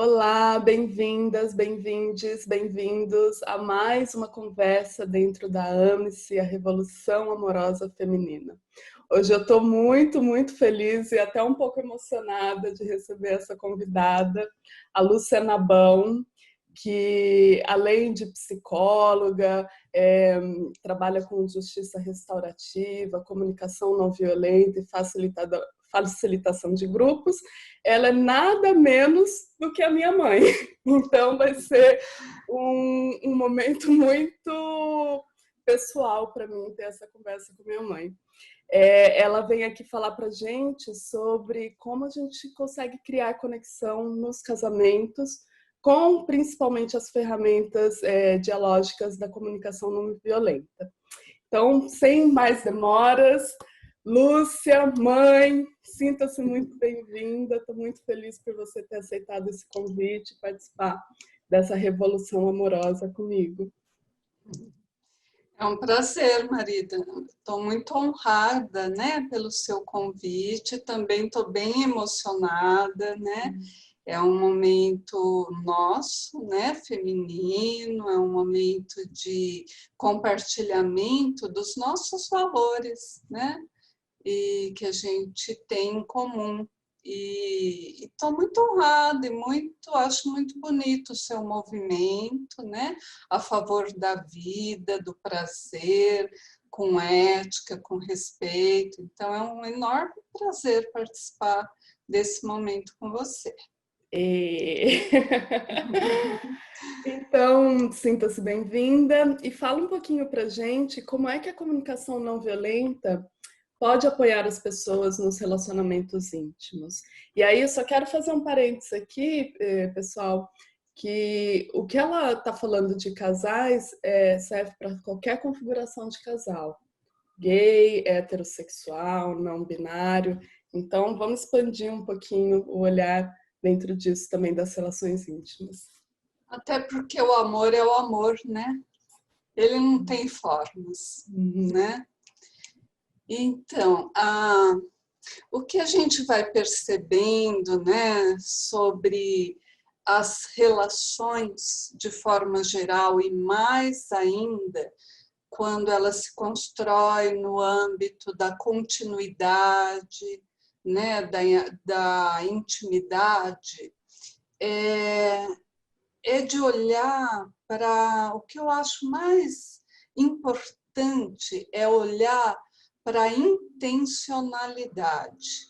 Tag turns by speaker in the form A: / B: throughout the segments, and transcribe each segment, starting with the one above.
A: Olá, bem-vindas, bem-vindes, bem-vindos a mais uma conversa dentro da AMSE, a Revolução Amorosa Feminina. Hoje eu estou muito feliz e até um pouco emocionada de receber essa convidada, a Lúcia Nabão, que além de psicóloga, trabalha com justiça restaurativa, comunicação não violenta e facilitação de grupos. Ela é nada menos do que a minha mãe. Então vai ser um momento muito pessoal para mim ter essa conversa com minha mãe. Ela vem aqui falar para a gente sobre como a gente consegue criar conexão nos casamentos, com principalmente as ferramentas dialógicas da comunicação não violenta. Então, sem mais demoras, Lúcia, mãe, sinta-se muito bem-vinda. Estou muito feliz por você ter aceitado esse convite e participar dessa revolução amorosa comigo.
B: É um prazer, Marida. Estou muito honrada, né, pelo seu convite. Também estou bem emocionada, né? É um momento nosso, né, feminino, é um momento de compartilhamento dos nossos valores, né, e que a gente tem em comum. E estou muito honrada e acho muito bonito o seu movimento, né, a favor da vida, do prazer, com ética, com respeito. Então, é um enorme prazer participar desse momento com você.
A: Então, sinta-se bem-vinda e fala um pouquinho para a gente como é que a comunicação não violenta pode apoiar as pessoas nos relacionamentos íntimos. E aí eu só quero fazer um parênteses aqui, pessoal, que o que ela está falando de casais serve para qualquer configuração de casal. Gay, heterossexual, não binário. Então, vamos expandir um pouquinho o olhar dentro disso também das relações íntimas.
B: Até porque o amor é o amor, né? Ele não tem formas, né? Então, o que a gente vai percebendo, né, sobre as relações de forma geral e mais ainda quando ela se constrói no âmbito da continuidade, né, da intimidade, é de olhar para o que eu acho mais importante, é olhar para a intencionalidade.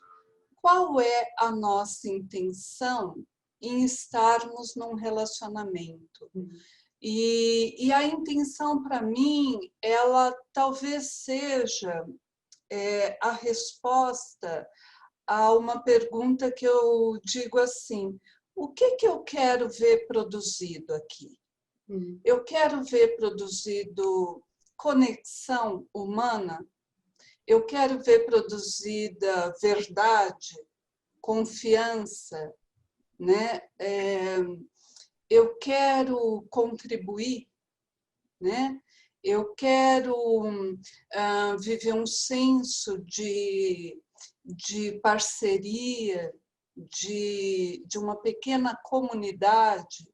B: Qual é a nossa intenção em estarmos num relacionamento? E a intenção, para mim, ela talvez seja a resposta a uma pergunta que eu digo assim: o que eu quero ver produzido aqui? Eu quero ver produzido conexão humana? Eu quero ver produzida verdade, confiança, né? Eu quero contribuir, né? Eu quero viver um senso de parceria, de uma pequena comunidade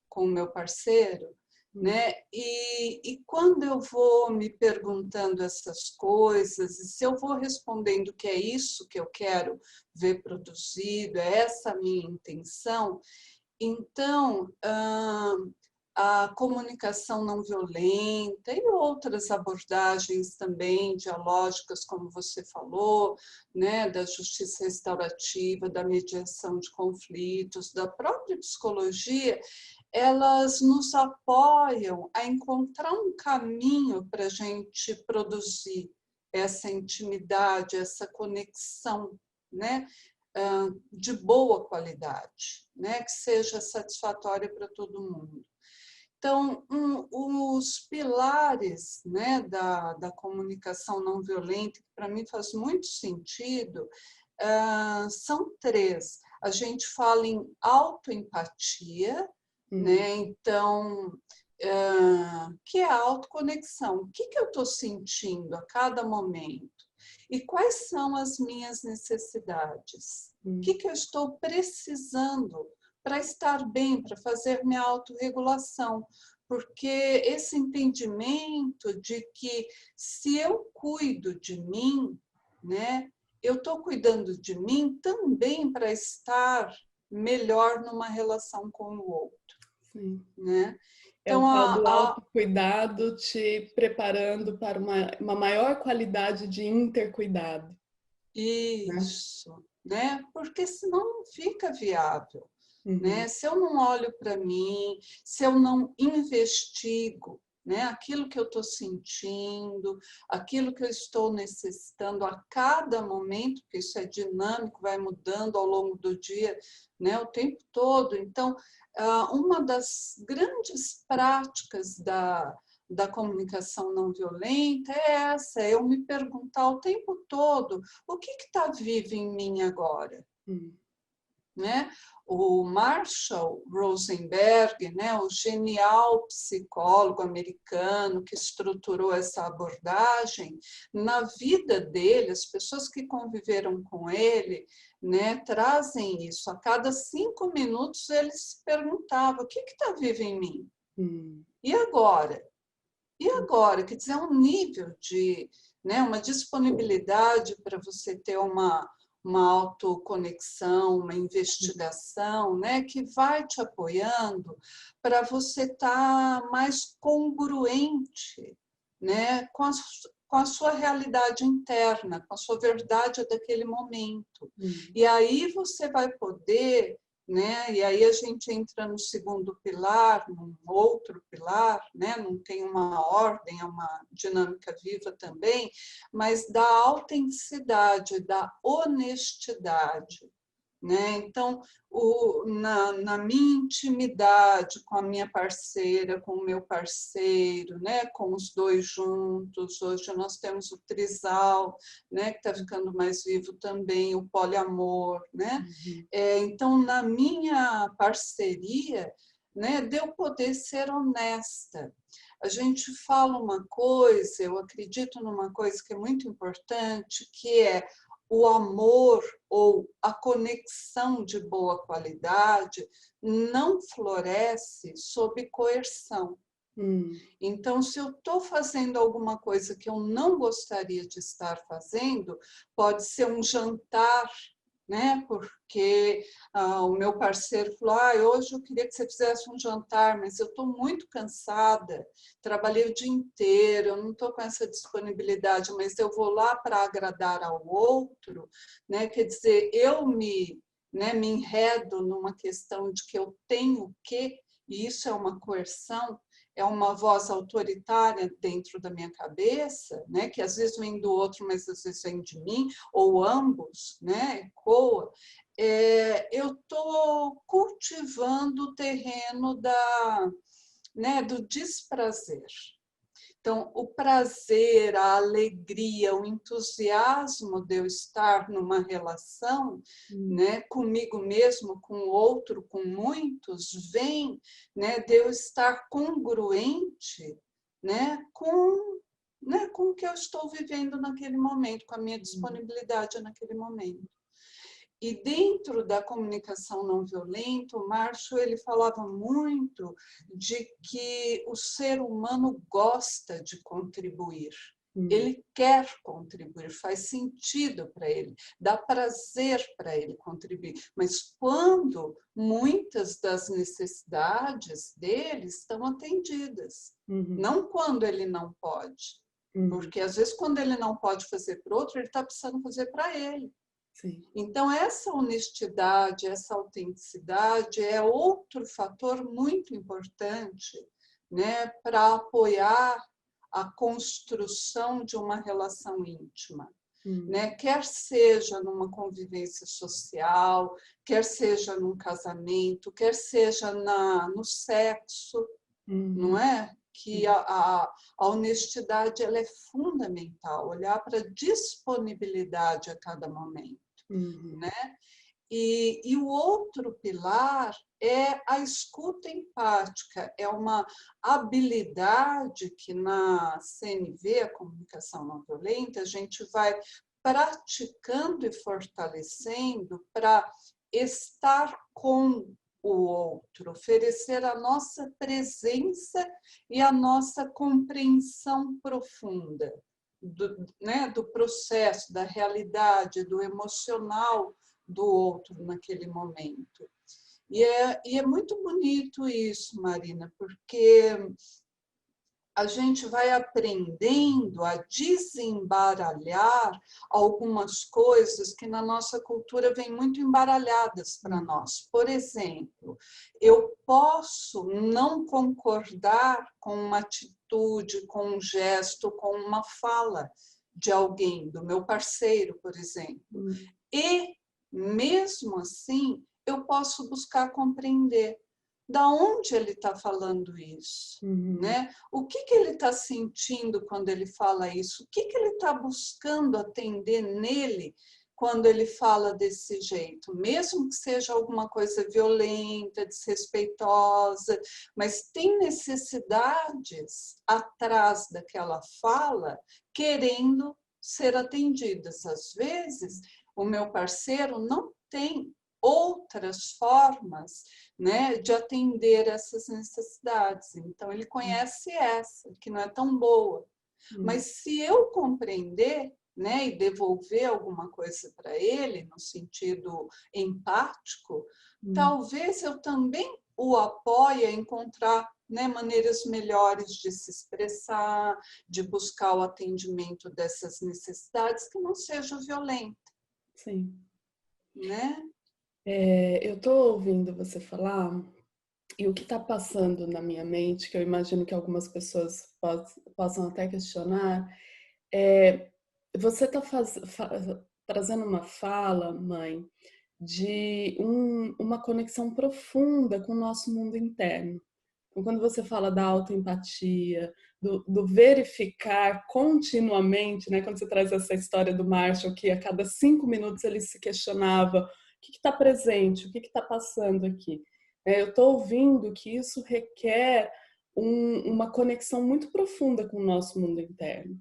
B: com o meu parceiro, né? E quando eu vou me perguntando essas coisas, e se eu vou respondendo que é isso que eu quero ver produzido, é essa a minha intenção, então a comunicação não violenta e outras abordagens também dialógicas, como você falou, né, da justiça restaurativa, da mediação de conflitos, da própria psicologia, elas nos apoiam a encontrar um caminho para a gente produzir essa intimidade, essa conexão, né, de boa qualidade, né, que seja satisfatória para todo mundo. Então, os pilares, né, da comunicação não violenta, que para mim faz muito sentido, são três. A gente fala em autoempatia, né? Então, que é a autoconexão. O que eu estou sentindo a cada momento? E quais são as minhas necessidades? O que eu estou precisando para estar bem, para fazer minha autorregulação. Porque esse entendimento de que se eu cuido de mim, né, eu estou cuidando de mim também para estar melhor numa relação com o outro.
A: Sim.
B: Né?
A: É o
B: Então,
A: tal do autocuidado te preparando para uma maior qualidade de intercuidado.
B: Isso, né? Porque senão não fica viável. Né?
A: Uhum.
B: Se eu não olho para mim, se eu não investigo, né, aquilo que eu estou sentindo, aquilo que eu estou necessitando a cada momento, porque isso é dinâmico, vai mudando ao longo do dia, né, o tempo todo. Então, uma das grandes práticas da comunicação não violenta é essa, eu me perguntar o tempo todo o que está vivo em mim agora. Né? O Marshall Rosenberg, né, o genial psicólogo americano que estruturou essa abordagem, na vida dele, as pessoas que conviveram com ele, né, trazem isso. A cada 5 minutos ele se perguntava: o que está vivo em mim? E agora? E agora? Quer dizer, é um nível de, né, uma disponibilidade para você ter uma autoconexão, uma investigação, né, que vai te apoiando para você estar mais congruente, né, com a sua realidade interna, com a sua verdade daquele momento. E aí você vai poder, né, e aí a gente entra no segundo pilar, num outro pilar, né, não tem uma ordem, é uma dinâmica viva também, mas da autenticidade, da honestidade. Né? Então, na minha intimidade com a minha parceira, com o meu parceiro, né? Com os dois juntos, hoje nós temos o trisal, né? Que está ficando mais vivo também, o poliamor. Né? Então, na minha parceria, né? De eu poder ser honesta. A gente fala uma coisa, eu acredito numa coisa que é muito importante, que é o amor ou a conexão de boa qualidade não floresce sob coerção. Então, se eu estou fazendo alguma coisa que eu não gostaria de estar fazendo, pode ser um jantar, né? Porque o meu parceiro falou: hoje eu queria que você fizesse um jantar, mas eu estou muito cansada, trabalhei o dia inteiro, eu não estou com essa disponibilidade, mas eu vou lá para agradar ao outro, né? Quer dizer, eu me enredo numa questão de que eu tenho que, e isso é uma coerção, é uma voz autoritária dentro da minha cabeça, né, que às vezes vem do outro, mas às vezes vem de mim, ou ambos, né, ecoa. Eu estou cultivando o terreno do desprazer. Então, o prazer, a alegria, o entusiasmo de eu estar numa relação, né, comigo mesmo, com o outro, com muitos, vem, né, de eu estar congruente, né, com o que eu estou vivendo naquele momento, com a minha disponibilidade naquele momento. E dentro da comunicação não violenta, o Marshall ele falava muito de que o ser humano gosta de contribuir. Ele quer contribuir, faz sentido para ele, dá prazer para ele contribuir. Mas quando muitas das necessidades dele estão atendidas, não quando ele não pode. Porque às vezes quando ele não pode fazer para o outro, ele está precisando fazer para ele.
A: Sim.
B: Então, essa honestidade, essa autenticidade é outro fator muito importante, né, para apoiar a construção de uma relação íntima. Né? Quer seja numa convivência social, quer seja num casamento, quer seja no sexo, não é? Que a honestidade ela é fundamental, olhar para a disponibilidade a cada momento. Né? E o outro pilar é a escuta empática, é uma habilidade que na CNV, a comunicação não violenta, a gente vai praticando e fortalecendo para estar com o outro, oferecer a nossa presença e a nossa compreensão profunda do processo, da realidade, do emocional do outro naquele momento. E é muito bonito isso, Marina, porque a gente vai aprendendo a desembaralhar algumas coisas que na nossa cultura vêm muito embaralhadas para nós. Por exemplo, eu posso não concordar com uma atitude, com um gesto, com uma fala de alguém, do meu parceiro, por exemplo. E, mesmo assim, eu posso buscar compreender da onde ele está falando isso, né? O que ele está sentindo quando ele fala isso? O que ele está buscando atender nele quando ele fala desse jeito? Mesmo que seja alguma coisa violenta, desrespeitosa, mas tem necessidades atrás daquela fala querendo ser atendidas. Às vezes, o meu parceiro não tem outras formas, né, de atender essas necessidades. Então, ele conhece essa, que não é tão boa. Mas se eu compreender, né, e devolver alguma coisa para ele, no sentido empático, talvez eu também o apoie a encontrar, né, maneiras melhores de se expressar, de buscar o atendimento dessas necessidades que não seja violenta.
A: Sim.
B: Né?
A: Eu estou ouvindo você falar, e o que está passando na minha mente, que eu imagino que algumas pessoas possam até questionar, você está trazendo uma fala, mãe, de uma conexão profunda com o nosso mundo interno. Então, quando você fala da autoempatia, do verificar continuamente, né? Quando você traz essa história do Marshall, que a cada 5 minutos ele se questionava: o que está presente, o que está passando aqui? Eu estou ouvindo que isso requer uma conexão muito profunda com o nosso mundo interno,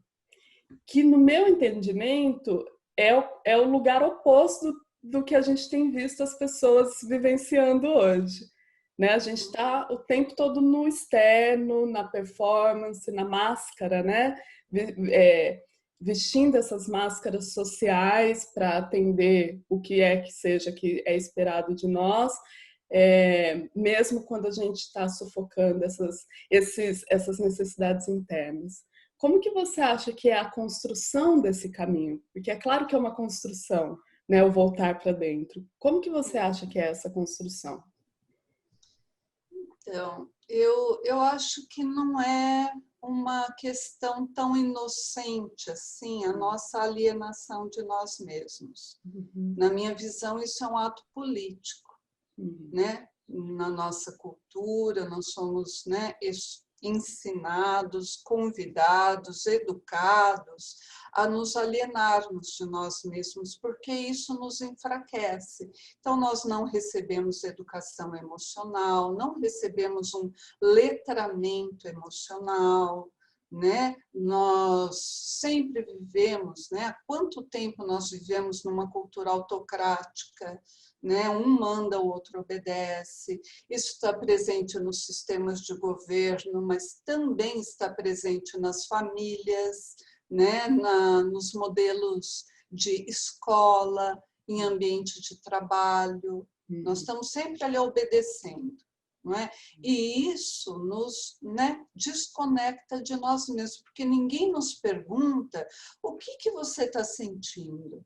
A: que no meu entendimento é o lugar oposto do que a gente tem visto as pessoas vivenciando hoje. Né? A gente está o tempo todo no externo, na performance, na máscara, né? Vestindo essas máscaras sociais para atender o que é que seja que é esperado de nós, mesmo quando a gente está sufocando essas necessidades internas. Como que você acha que é a construção desse caminho? Porque é claro que é uma construção, né? O voltar para dentro. Como que você acha que é essa construção?
B: Então, eu acho que não é uma questão tão inocente assim, a nossa alienação de nós mesmos. Na minha visão, isso é um ato político, né? Na nossa cultura, nós somos, né, ensinados, convidados, educados a nos alienarmos de nós mesmos, porque isso nos enfraquece. Então, nós não recebemos educação emocional, não recebemos um letramento emocional, né? Nós sempre vivemos, né? Há quanto tempo nós vivemos numa cultura autocrática, né? Um manda, o outro obedece. Isso está presente nos sistemas de governo, mas também está presente nas famílias, né? Nos modelos de escola, em ambiente de trabalho. Nós estamos sempre ali obedecendo. Não é? E isso nos, né, desconecta de nós mesmos, porque ninguém nos pergunta o que você está sentindo.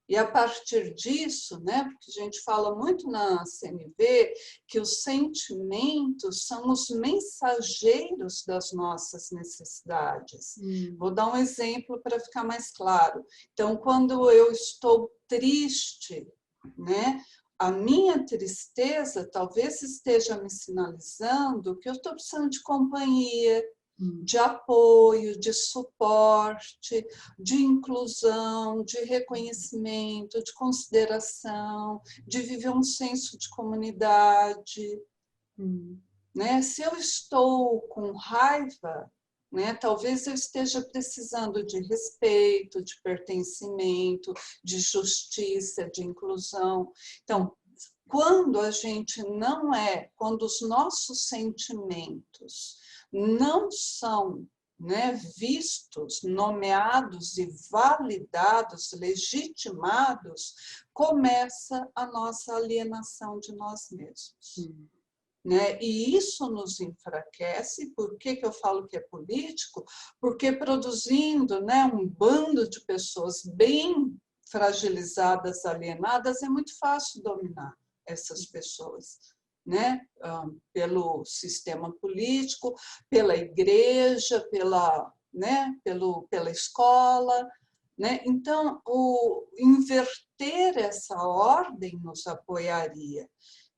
B: E a partir disso, né, porque a gente fala muito na CNV que os sentimentos são os mensageiros das nossas necessidades. Vou dar um exemplo para ficar mais claro. Então, quando eu estou triste, né, a minha tristeza talvez esteja me sinalizando que eu estou precisando de companhia, de apoio, de suporte, de inclusão, de reconhecimento, de consideração, de viver um senso de comunidade. Né? Se eu estou com raiva, né, talvez eu esteja precisando de respeito, de pertencimento, de justiça, de inclusão. Então, quando a gente não quando os nossos sentimentos não são, né, vistos, nomeados e validados, legitimados, começa a nossa alienação de nós mesmos. Né? E isso nos enfraquece. Por que eu falo que é político? Porque produzindo, né, um bando de pessoas bem fragilizadas, alienadas, é muito fácil dominar essas pessoas, né? Pelo sistema político, pela igreja, né? Pela escola. Né? Então, inverter essa ordem nos apoiaria.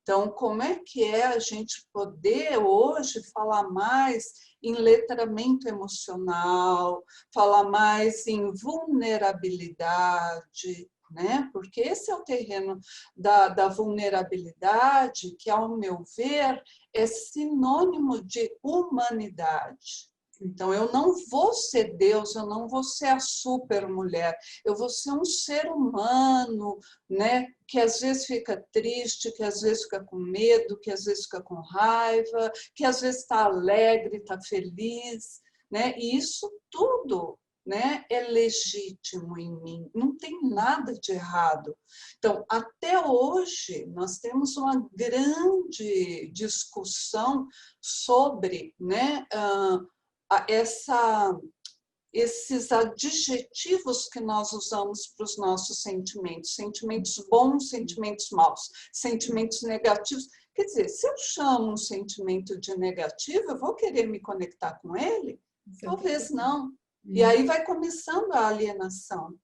B: Então, como é que a gente poder hoje falar mais em letramento emocional, falar mais em vulnerabilidade, né? Porque esse é o terreno da vulnerabilidade, que, ao meu ver, é sinônimo de humanidade. Então, eu não vou ser Deus, eu não vou ser a supermulher, eu vou ser um ser humano, né? Que às vezes fica triste, que às vezes fica com medo, que às vezes fica com raiva, que às vezes está alegre, está feliz, né? E isso tudo, né, é legítimo em mim, não tem nada de errado. Então, até hoje, nós temos uma grande discussão sobre, né, esses adjetivos que nós usamos para os nossos sentimentos, sentimentos bons, sentimentos maus, sentimentos negativos. Quer dizer, se eu chamo um sentimento de negativo, eu vou querer me conectar com ele? Talvez não. E aí vai começando a alienação.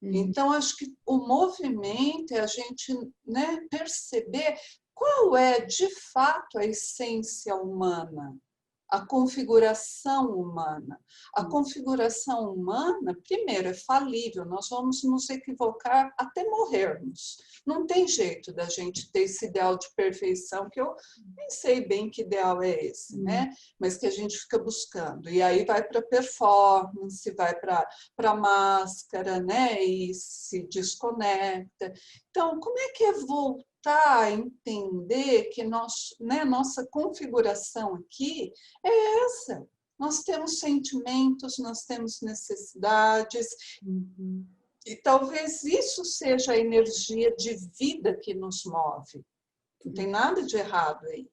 B: Então, acho que o movimento é a gente, né, perceber qual é, de fato, a essência humana. A configuração humana. A configuração humana, primeiro, é falível, nós vamos nos equivocar até morrermos. Não tem jeito da gente ter esse ideal de perfeição, que eu nem sei bem que ideal é esse, né? Mas que a gente fica buscando. E aí vai para performance, vai para máscara, né? E se desconecta. Então, como é que é voltar a entender que né, nossa configuração aqui é essa? Nós temos sentimentos, nós temos necessidades, e talvez isso seja a energia de vida que nos move. Não tem nada de errado aí.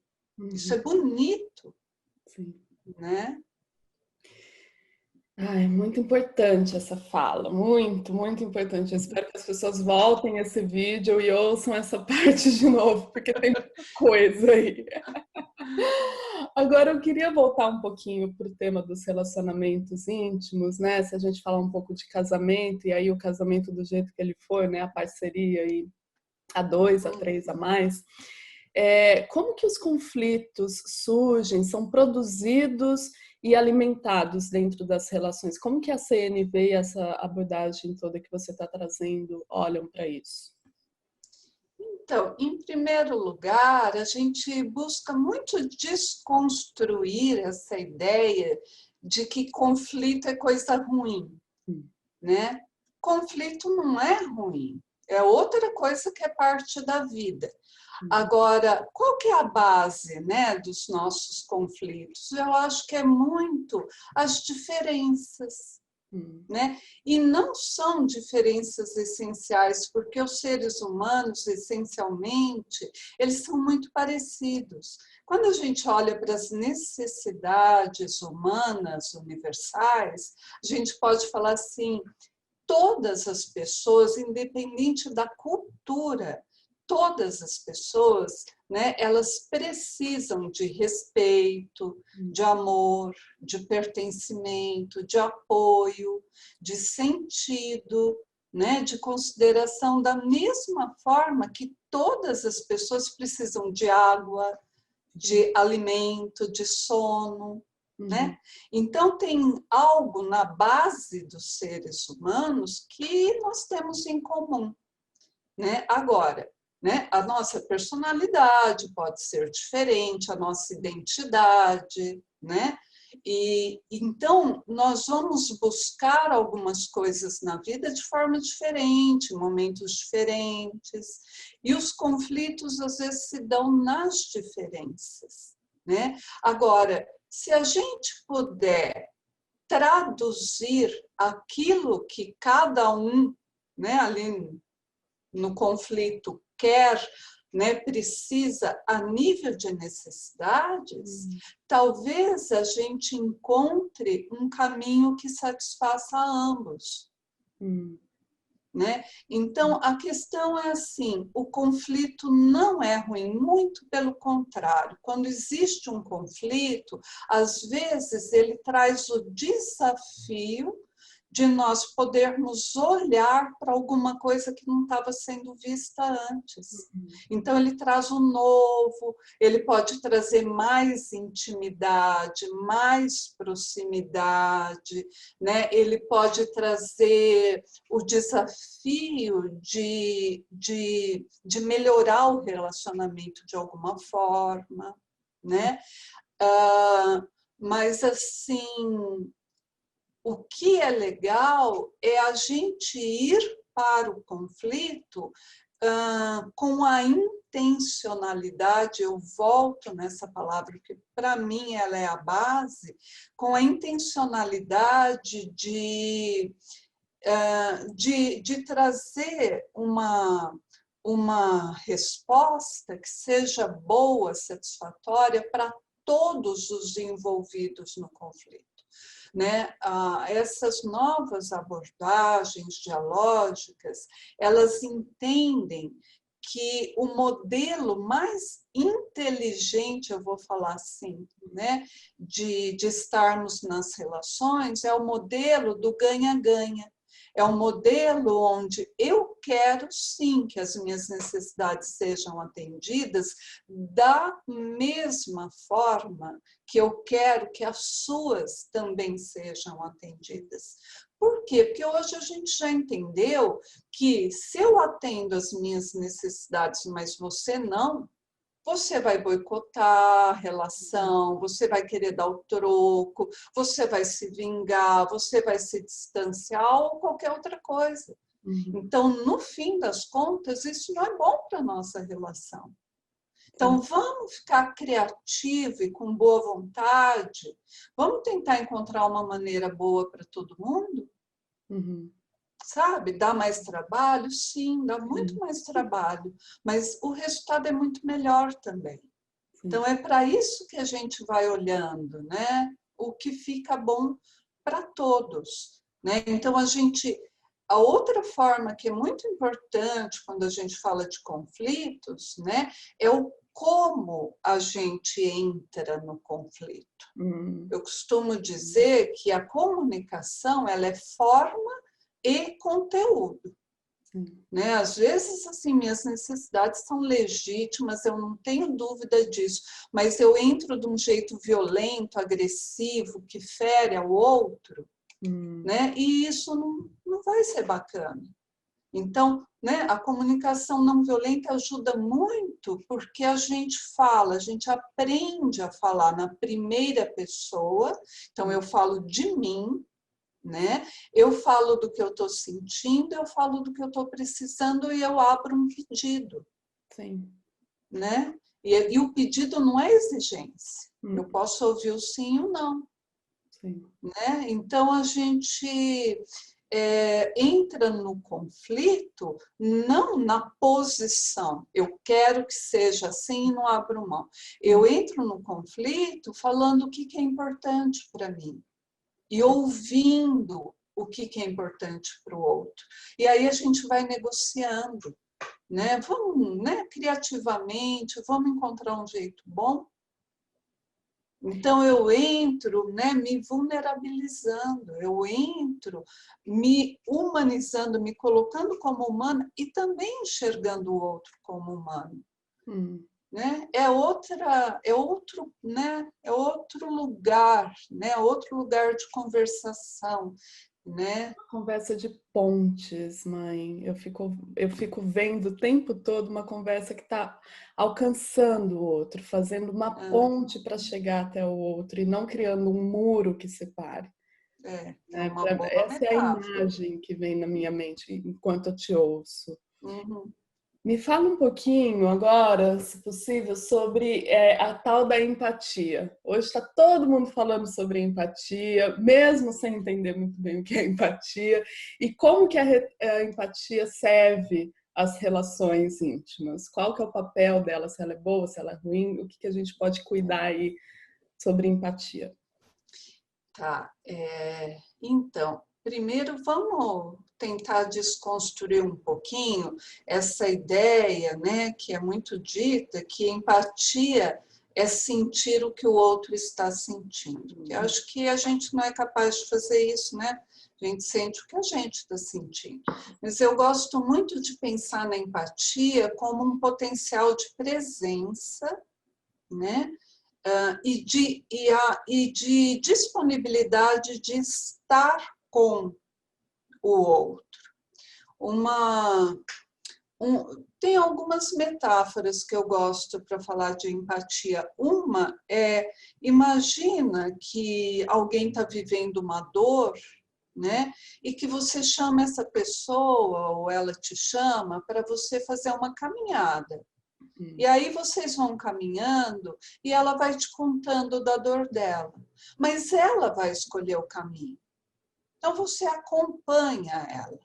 B: Isso é bonito.
A: Sim.
B: Né?
A: Ai, muito importante essa fala, muito, muito importante. Eu espero que as pessoas voltem a esse vídeo e ouçam essa parte de novo, porque tem muita coisa aí. Agora eu queria voltar um pouquinho para o tema dos relacionamentos íntimos, né? Se a gente falar um pouco de casamento, e aí o casamento do jeito que ele foi, né? A parceria e a dois, a três, a mais. Como que os conflitos surgem, são produzidos e alimentados dentro das relações? Como que a CNV e essa abordagem toda que você está trazendo olham para isso?
B: Então, em primeiro lugar, a gente busca muito desconstruir essa ideia de que conflito é coisa ruim, né? Conflito não é ruim, é outra coisa que é parte da vida. Agora, qual que é a base, né, dos nossos conflitos? Eu acho que é muito as diferenças. Né? E não são diferenças essenciais, porque os seres humanos, essencialmente, eles são muito parecidos. Quando a gente olha para as necessidades humanas universais, a gente pode falar assim, todas as pessoas, independente da cultura, todas as pessoas, né, elas precisam de respeito, de amor, de pertencimento, de apoio, de sentido, né, de consideração, da mesma forma que todas as pessoas precisam de água, de alimento, de sono. Né? Então, tem algo na base dos seres humanos que nós temos em comum. Né? Agora, né? A nossa personalidade pode ser diferente, a nossa identidade, né? E então nós vamos buscar algumas coisas na vida de forma diferente, momentos diferentes, e os conflitos às vezes se dão nas diferenças, né? Agora, se a gente puder traduzir aquilo que cada um, né, ali no conflito quer, né, precisa a nível de necessidades, talvez a gente encontre um caminho que satisfaça a ambos. Né? Então, a questão é assim, o conflito não é ruim, muito pelo contrário. Quando existe um conflito, às vezes ele traz o desafio de nós podermos olhar para alguma coisa que não estava sendo vista antes. Então, ele traz o novo, ele pode trazer mais intimidade, mais proximidade, né? Ele pode trazer o desafio de melhorar o relacionamento de alguma forma, né? Mas, assim, o que é legal é a gente ir para o conflito com a intencionalidade, eu volto nessa palavra, que para mim ela é a base, com a intencionalidade de trazer uma resposta que seja boa, satisfatória para todos os envolvidos no conflito. Né? Essas novas abordagens dialógicas, elas entendem que o modelo mais inteligente, eu vou falar assim, né, de estarmos nas relações, é o modelo do ganha-ganha. É um modelo onde eu quero, sim, que as minhas necessidades sejam atendidas da mesma forma que eu quero que as suas também sejam atendidas. Por quê? Porque hoje a gente já entendeu que se eu atendo as minhas necessidades, mas você não, você vai boicotar a relação, você vai querer dar o troco, você vai se vingar, você vai se distanciar ou qualquer outra coisa. Então, no fim das contas, isso não é bom para a nossa relação. Então, vamos ficar criativo e com boa vontade, vamos tentar encontrar uma maneira boa para todo mundo? Sabe, dá mais trabalho? Sim, dá muito mais trabalho, mas o resultado é muito melhor também. Então, é para isso que a gente vai olhando, né? O que fica bom para todos, né? Então, a outra forma que é muito importante quando a gente fala de conflitos, né, é o como a gente entra no conflito. Eu costumo dizer que a comunicação, ela é forma e conteúdo. Né? Às vezes, assim, minhas necessidades são legítimas, eu não tenho dúvida disso, mas eu entro de um jeito violento, agressivo, que fere ao outro, né? E isso não vai ser bacana. Então, né, a comunicação não violenta ajuda muito, porque a gente fala, a gente aprende a falar na primeira pessoa, então eu falo de mim, né? Eu falo do que eu estou sentindo, eu falo do que eu estou precisando e eu abro um pedido.
A: Sim.
B: Né? E o pedido não é exigência. Eu posso ouvir o sim ou não.
A: Sim.
B: Né? Então, a gente entra no conflito não na posição. Eu quero que seja assim e não abro mão. Eu entro no conflito falando o que é importante para mim. E ouvindo o que é importante para o outro. E aí a gente vai negociando, né? Vamos, né, criativamente, vamos encontrar um jeito bom. Então eu entro, né, me vulnerabilizando, eu entro me humanizando, me colocando como humana e também enxergando o outro como humano. Né? É outro, né? É outro lugar, né? Outro lugar de conversação. né?
A: Conversa de pontes, mãe. Eu fico vendo o tempo todo uma conversa que está alcançando o outro, fazendo uma
B: Ah,
A: ponte para chegar até o outro e não criando um muro que separe.
B: é uma boa
A: Essa é a
B: metáfora.
A: imagem que vem na minha mente enquanto eu te ouço.
B: Uhum.
A: Me fala um pouquinho agora, se possível, sobre a tal da empatia. Hoje está todo mundo falando sobre empatia, mesmo sem entender muito bem o que é empatia, e como que a empatia serve às relações íntimas. Qual que é o papel dela, se ela é boa, se ela é ruim, o que que a gente pode cuidar aí sobre empatia.
B: Tá. Então, primeiro vamos tentar desconstruir um pouquinho essa ideia, né, que é muito dita, que empatia é sentir o que o outro está sentindo. Eu acho que a gente não é capaz de fazer isso, né? A gente sente o que a gente está sentindo. Mas eu gosto muito de pensar na empatia como um potencial de presença, né? E de disponibilidade de estar com o outro. Uma, tem algumas metáforas que eu gosto para falar de empatia. Uma é, imagina que alguém está vivendo uma dor, né? E que você chama essa pessoa, ou ela te chama, para você fazer uma caminhada. E aí vocês vão caminhando e ela vai te contando da dor dela. Mas ela vai escolher o caminho. Então você acompanha ela,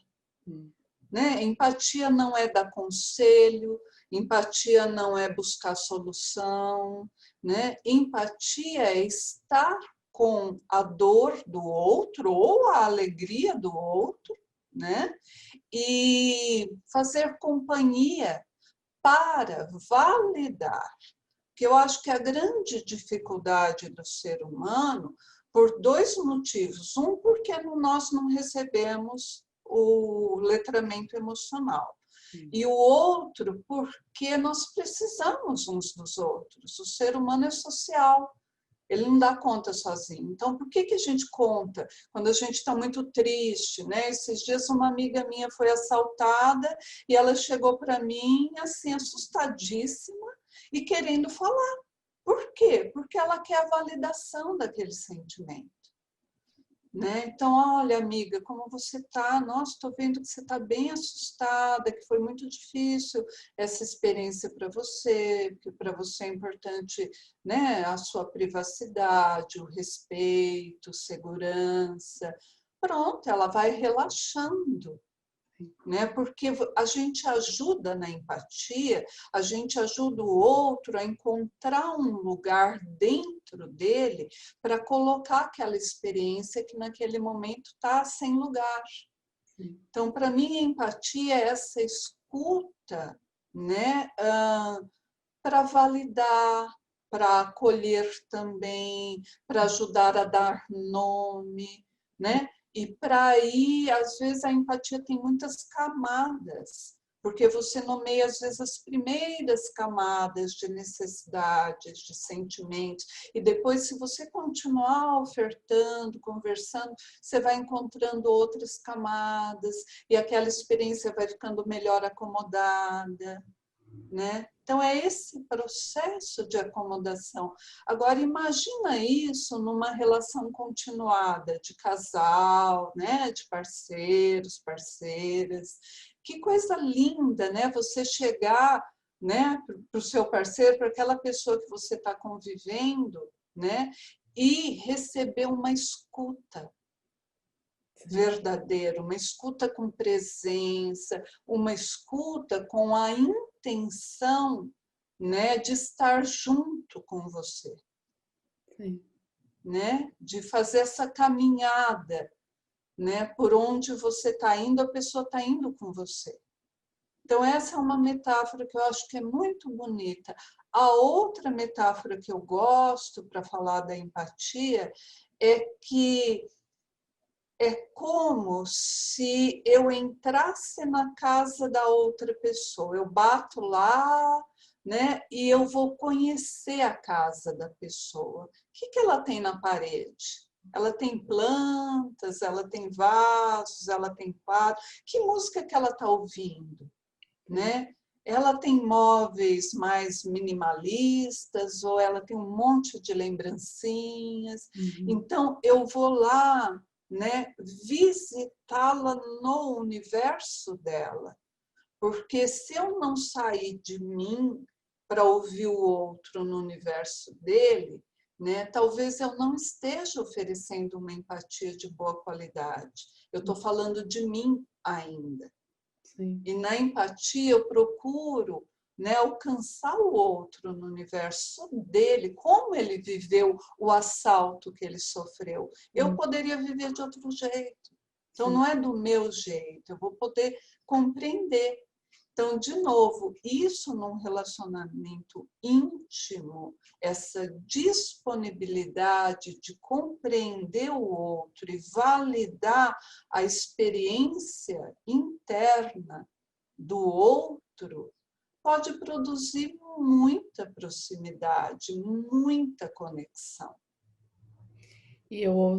B: né? Empatia não é dar conselho, empatia não é buscar solução, né? Empatia é estar com a dor do outro ou a alegria do outro, né? E fazer companhia para validar. Que eu acho que a grande dificuldade do ser humano, por dois motivos. Um, porque nós não recebemos o letramento emocional. E o outro, porque nós precisamos uns dos outros. O ser humano é social. Ele não dá conta sozinho. Então, por que a gente conta quando a gente está muito triste, né? Esses dias uma amiga minha foi assaltada e ela chegou para mim assim assustadíssima e querendo falar. Por quê? Porque ela quer a validação daquele sentimento. Né? Então, olha, amiga, como você está? Nossa, estou vendo que você está bem assustada, que foi muito difícil essa experiência para você, porque para você é importante, né, a sua privacidade, o respeito, segurança. Pronto, ela vai relaxando. Né? Porque a gente ajuda na empatia, a gente ajuda o outro a encontrar um lugar dentro dele para colocar aquela experiência que naquele momento está sem lugar. Então, para mim, a empatia é essa escuta, né? Para validar, para acolher também, para ajudar a dar nome, né? E para aí, às vezes, a empatia tem muitas camadas, porque você nomeia, às vezes, as primeiras camadas de necessidades, de sentimentos, e depois, se você continuar ofertando, conversando, você vai encontrando outras camadas, e aquela experiência vai ficando melhor acomodada, né? Então, é esse processo de acomodação. Agora, imagina isso numa relação continuada de casal, né? De parceiros, parceiras. Que coisa linda, né? Você chegar, né, para o seu parceiro, para aquela pessoa que você está convivendo, né? E receber uma escuta verdadeira, uma escuta com presença, uma escuta com a intenção, né, de estar junto com você,
A: Sim.
B: né, de fazer essa caminhada, né, por onde você está indo, a pessoa está indo com você. Então, essa é uma metáfora que eu acho que é muito bonita. A outra metáfora que eu gosto para falar da empatia é que é como se eu entrasse na casa da outra pessoa. Eu bato lá, né? E eu vou conhecer a casa da pessoa. O que ela tem na parede? Ela tem plantas, ela tem vasos, ela tem quadros. Que música que ela está ouvindo, né? Ela tem móveis mais minimalistas ou ela tem um monte de lembrancinhas. Então, eu vou lá, né, visitá-la no universo dela. Porque se eu não sair de mim para ouvir o outro no universo dele, né, talvez eu não esteja oferecendo uma empatia de boa qualidade. Eu estou falando de mim ainda.
A: Sim.
B: E na empatia eu procuro, né, alcançar o outro no universo dele, como ele viveu o assalto que ele sofreu. Eu poderia viver de outro jeito. Então, não é do meu jeito, eu vou poder compreender. Então, de novo, isso num relacionamento íntimo, essa disponibilidade de compreender o outro e validar a experiência interna do outro, pode produzir muita proximidade, muita conexão.
A: E eu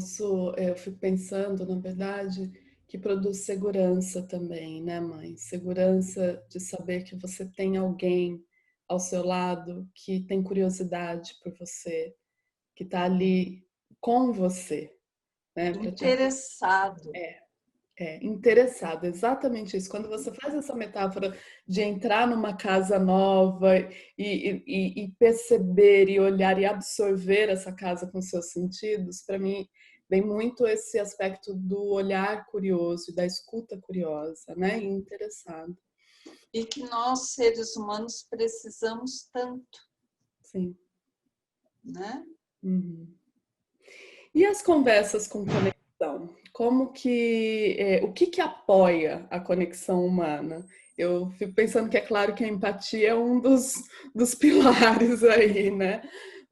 A: fico pensando, na verdade, que produz segurança também, né, mãe? Segurança de saber que você tem alguém ao seu lado que tem curiosidade por você, que está ali com você, né? Pra te
B: Interessado.
A: interessado, exatamente isso. Quando você faz essa metáfora de entrar numa casa nova e perceber e olhar e absorver essa casa com seus sentidos, para mim vem muito esse aspecto do olhar curioso, da escuta curiosa, né? E interessado.
B: E que nós, seres humanos, precisamos tanto.
A: Sim.
B: Né?
A: Uhum. E as conversas com conexão? Como que, o que apoia a conexão humana? Eu fico pensando que é claro que a empatia é um dos pilares aí, né?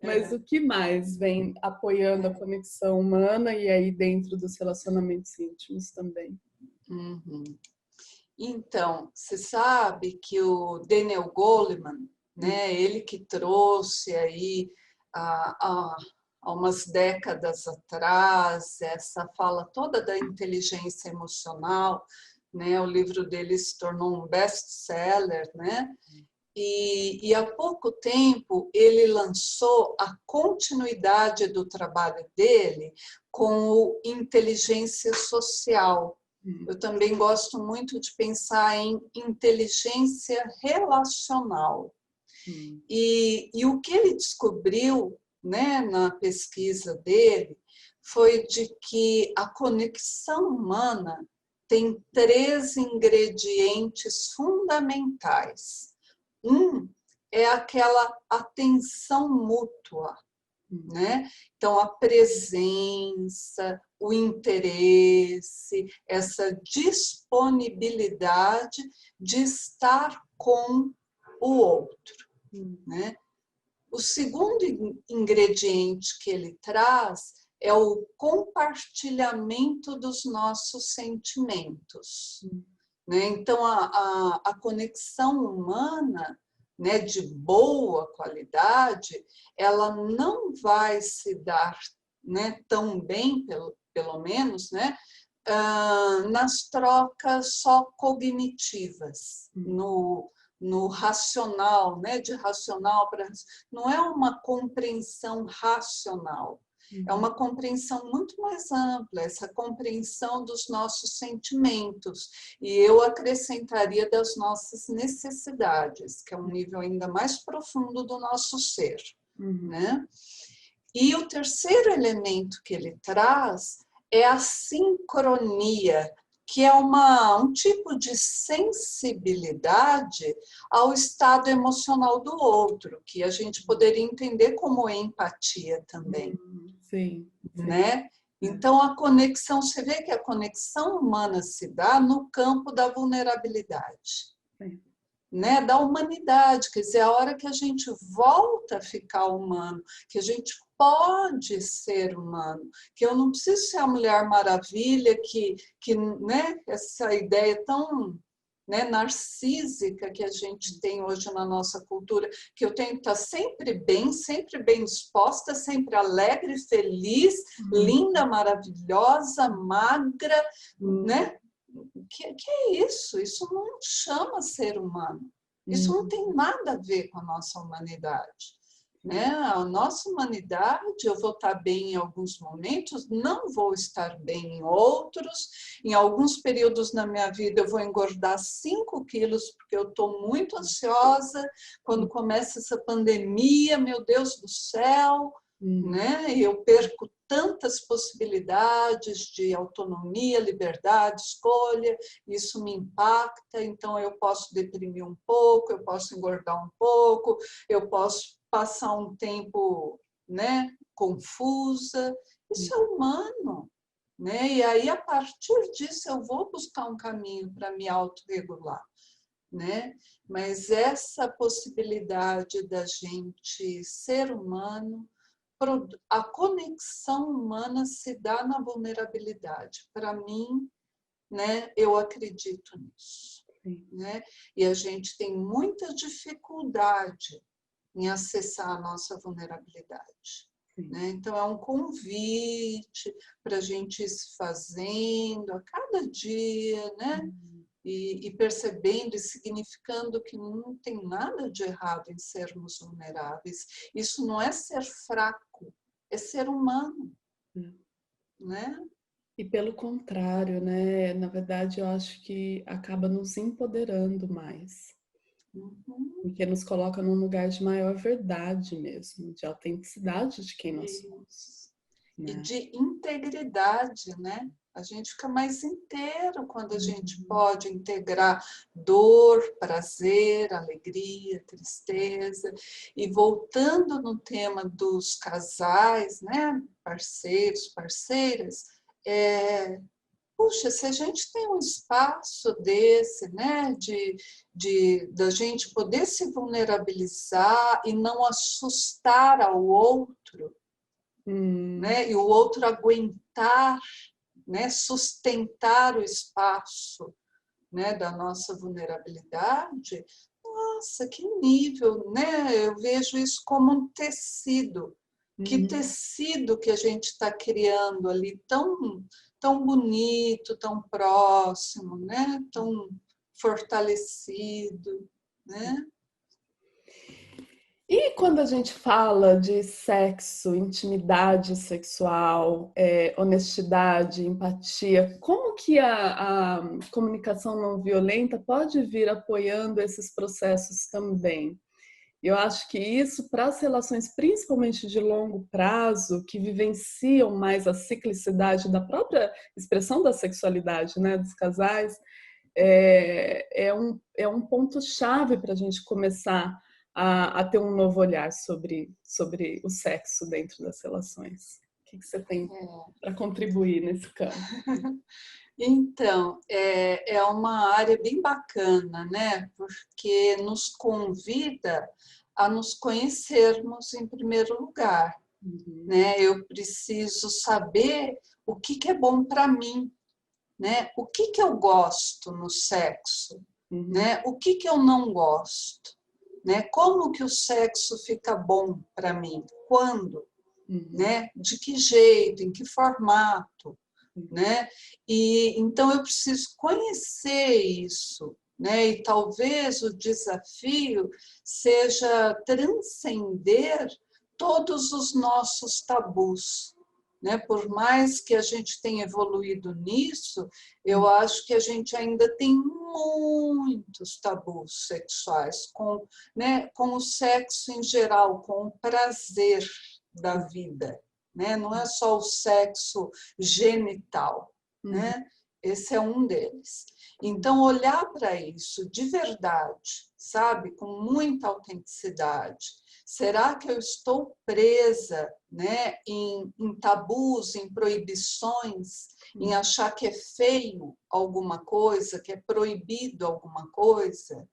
A: Mas o que mais vem apoiando a conexão humana e aí dentro dos relacionamentos íntimos também?
B: Uhum. Então, você sabe que o Daniel Goleman, né, ele que trouxe aí há umas décadas atrás essa fala toda da inteligência emocional, né, o livro dele se tornou um best-seller, né? E há pouco tempo ele lançou a continuidade do trabalho dele com o inteligência social. Eu também gosto muito de pensar em inteligência relacional. E o que ele descobriu, né, na pesquisa dele foi de que a conexão humana tem 3 ingredientes fundamentais. Um é aquela atenção mútua, né? Então, a presença, o interesse, essa disponibilidade de estar com o outro, né? O segundo ingrediente que ele traz é o compartilhamento dos nossos sentimentos. Né? Então, a conexão humana, né, de boa qualidade, ela não vai se dar, né, tão bem, pelo menos, né, nas trocas só cognitivas, no racional, né, de racional para... Não é uma compreensão racional, é uma compreensão muito mais ampla, essa compreensão dos nossos sentimentos. E eu acrescentaria das nossas necessidades, que é um nível ainda mais profundo do nosso ser. Né? E o terceiro elemento que ele traz é a sincronia, que é um tipo de sensibilidade ao estado emocional do outro, que a gente poderia entender como empatia também.
A: Sim.
B: Né? Então, a conexão, você vê que a conexão humana se dá no campo da vulnerabilidade. Né, da humanidade, quer dizer, a hora que a gente volta a ficar humano, que a gente pode ser humano, que eu não preciso ser a Mulher Maravilha, que né, essa ideia tão né, narcísica que a gente tem hoje na nossa cultura, que eu tenho que estar sempre bem disposta, sempre alegre, feliz, linda, maravilhosa, magra, né? Que é isso? Isso não chama ser humano. Isso não tem nada a ver com a nossa humanidade. Né? A nossa humanidade, eu vou estar bem em alguns momentos, não vou estar bem em outros. Em alguns períodos na minha vida eu vou engordar 5 quilos porque eu estou muito ansiosa. Quando começa essa pandemia, meu Deus do céu, né? Eu perco tantas possibilidades de autonomia, liberdade, escolha, isso me impacta, então eu posso deprimir um pouco, eu posso engordar um pouco, eu posso passar um tempo, né, confusa. Isso é humano, né? E aí, a partir disso, eu vou buscar um caminho para me autorregular, né? Mas essa possibilidade da gente ser humano, a conexão humana se dá na vulnerabilidade. Para mim, né, eu acredito nisso. Né? E a gente tem muita dificuldade em acessar a nossa vulnerabilidade. Né? Então, é um convite para a gente ir se fazendo a cada dia, né? E percebendo e significando que não tem nada de errado em sermos vulneráveis. Isso não é ser fraco, é ser humano. Né?
A: E pelo contrário, né? Na verdade, eu acho que acaba nos empoderando mais. Porque nos coloca num lugar de maior verdade mesmo, de autenticidade de quem nós somos.
B: Né? E de integridade, né? A gente fica mais inteiro quando a gente pode integrar dor, prazer, alegria, tristeza. E voltando no tema dos casais, né? Parceiros, parceiras, puxa, se a gente tem um espaço desse, né, da gente poder se vulnerabilizar e não assustar ao outro, né, e o outro aguentar, né, sustentar o espaço, né, da nossa vulnerabilidade, nossa, que nível, né? Eu vejo isso como um tecido. Que tecido que a gente está criando ali, tão bonito, tão próximo, né? Tão fortalecido, né?
A: E quando a gente fala de sexo, intimidade sexual, honestidade, empatia, como que a comunicação não violenta pode vir apoiando esses processos também? Eu acho que isso, para as relações, principalmente de longo prazo, que vivenciam mais a ciclicidade da própria expressão da sexualidade, né, dos casais, é um ponto-chave para a gente começar a ter um novo olhar sobre o sexo dentro das relações. O que você tem para contribuir nesse campo?
B: Então, é uma área bem bacana, né? Porque nos convida a nos conhecermos em primeiro lugar. Né? Eu preciso saber o que é bom para mim, né? O que eu gosto no sexo, né? O que eu não gosto, né? Como que o sexo fica bom para mim? Quando? Né? De que jeito? Em que formato? Né? E então eu preciso conhecer isso, né? E talvez o desafio seja transcender todos os nossos tabus, né? Por mais que a gente tenha evoluído nisso, eu acho que a gente ainda tem muitos tabus sexuais né? Com o sexo em geral, com o prazer da vida. Né? Não é só o sexo genital, né? Esse é um deles. Então, olhar para isso de verdade, sabe? Com muita autenticidade. Será que eu estou presa, né, em tabus, em proibições, em achar que é feio alguma coisa, que é proibido alguma coisa,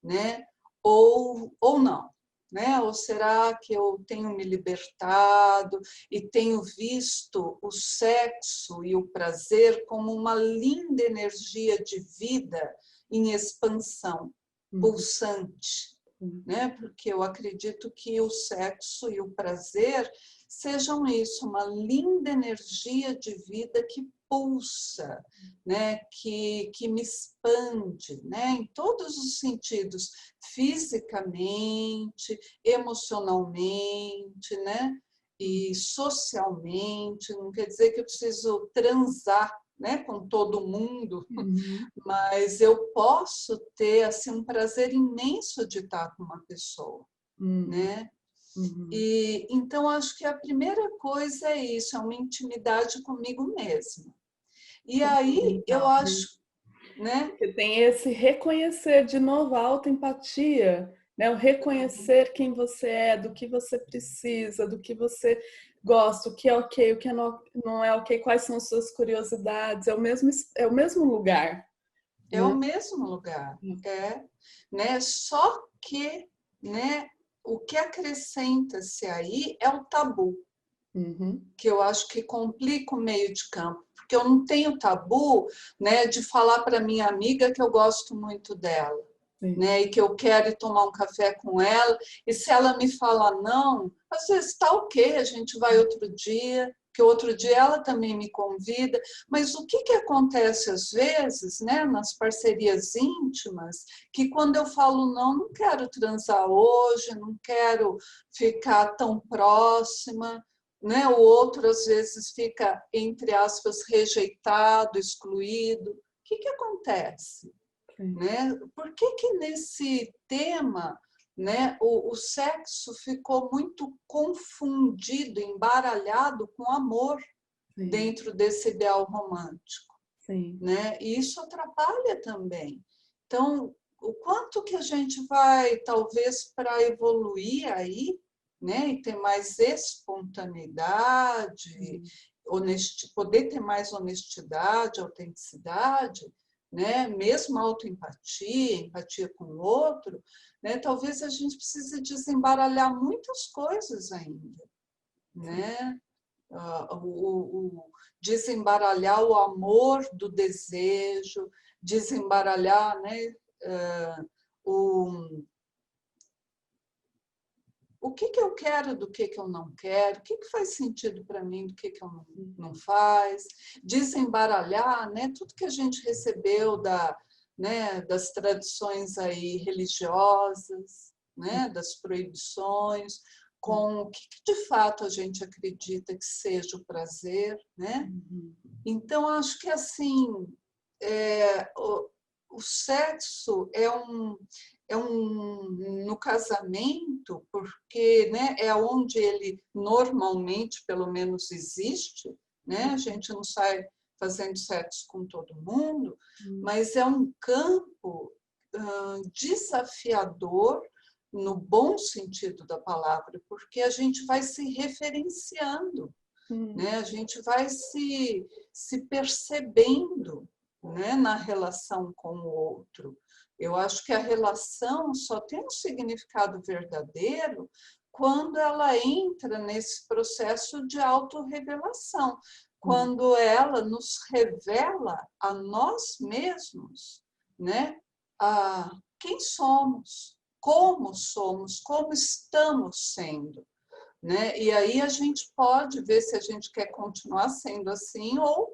B: né? Ou não? Né? Ou será que eu tenho me libertado e tenho visto o sexo e o prazer como uma linda energia de vida em expansão, pulsante, né? Porque eu acredito que o sexo e o prazer sejam isso, uma linda energia de vida que pulsa, né? Que me expande, né? Em todos os sentidos, fisicamente, emocionalmente, né? E socialmente. Não quer dizer que eu preciso transar, né, com todo mundo, mas eu posso ter assim um prazer imenso de estar com uma pessoa, né? E então acho que a primeira coisa é isso, é uma intimidade comigo mesma. E aí eu acho, né?
A: Porque tem esse reconhecer de novo a autoempatia, né? O reconhecer quem você é, do que você precisa, do que você gosta, o que é ok, o que não é ok, quais são as suas curiosidades, é o mesmo lugar.
B: É o mesmo lugar, né? Só que, né, o que acrescenta-se aí é o tabu, que eu acho que complica o meio de campo, porque eu não tenho tabu, né, de falar para minha amiga que eu gosto muito dela, né, e que eu quero ir tomar um café com ela, e se ela me fala não, às vezes está ok, a gente vai outro dia, que outro dia ela também me convida, mas o que acontece às vezes, né, nas parcerias íntimas, que quando eu falo não quero transar hoje, não quero ficar tão próxima, né, o outro às vezes fica, entre aspas, rejeitado, excluído. O que acontece? Né? Por que nesse tema, né, o sexo ficou muito confundido, embaralhado com amor dentro desse ideal romântico? Né? E isso atrapalha também. Então, o quanto que a gente vai, talvez, para evoluir aí, né, e ter mais espontaneidade, poder ter mais honestidade, autenticidade, né, mesmo autoempatia, empatia com o outro, né, talvez a gente precise desembaralhar muitas coisas ainda, né? Desembaralhar o amor do desejo, desembaralhar, né, o que eu quero do que eu não quero, o que faz sentido para mim, do que eu não faz, desembaralhar, né, tudo que a gente recebeu né, das tradições aí religiosas, né, das proibições, com o que de fato a gente acredita que seja o prazer, né? Então acho que assim o sexo no casamento, porque, né, é onde ele normalmente, pelo menos, existe, né? A gente não sai fazendo sexo com todo mundo, mas é um campo desafiador no bom sentido da palavra, porque a gente vai se referenciando, né? A gente vai se percebendo, né, na relação com o outro. Eu acho que a relação só tem um significado verdadeiro quando ela entra nesse processo de autorrevelação, quando ela nos revela a nós mesmos, né, a quem somos, como estamos sendo, né? E aí a gente pode ver se a gente quer continuar sendo assim ou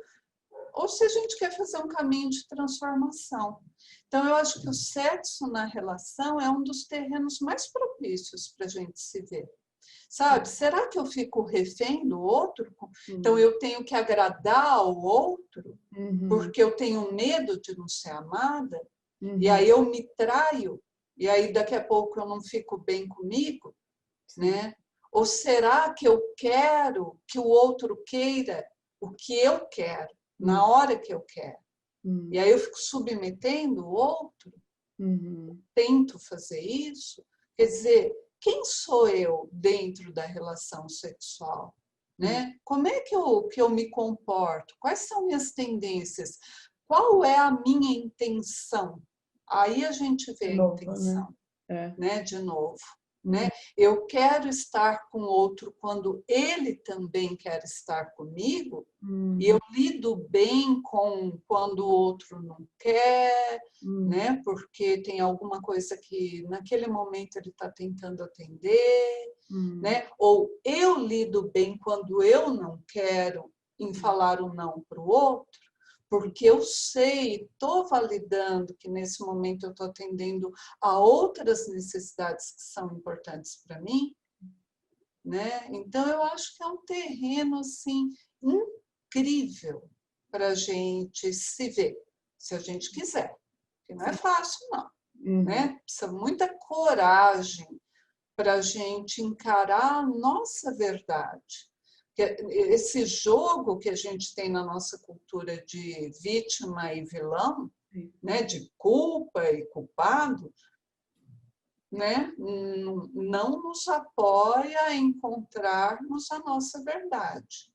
B: se a gente quer fazer um caminho de transformação. Então, eu acho que o sexo na relação é um dos terrenos mais propícios para a gente se ver. Sabe? Será que eu fico refém do outro? Então, eu tenho que agradar ao outro porque eu tenho medo de não ser amada? E aí eu me traio? E aí daqui a pouco eu não fico bem comigo? Né? Ou será que eu quero que o outro queira o que eu quero? Na hora que eu quero. E aí eu fico submetendo o outro, tento fazer isso. Quer dizer, quem sou eu dentro da relação sexual? Né? Como é que eu me comporto? Quais são minhas tendências? Qual é a minha intenção? Aí a gente vê a intenção, né? De novo. né? Eu quero estar com o outro quando ele também quer estar comigo, e eu lido bem com quando o outro não quer, né? Porque tem alguma coisa que naquele momento ele está tentando atender, né? Ou eu lido bem quando eu não quero em falar o não para o outro, porque eu sei, estou validando que nesse momento eu estou atendendo a outras necessidades que são importantes para mim, né? Então eu acho que é um terreno assim incrível para a gente se ver, se a gente quiser, que não é fácil não, né? Precisa muita coragem para a gente encarar a nossa verdade. Esse jogo que a gente tem na nossa cultura de vítima e vilão, né, de culpa e culpado, né, não nos apoia a encontrarmos a nossa verdade,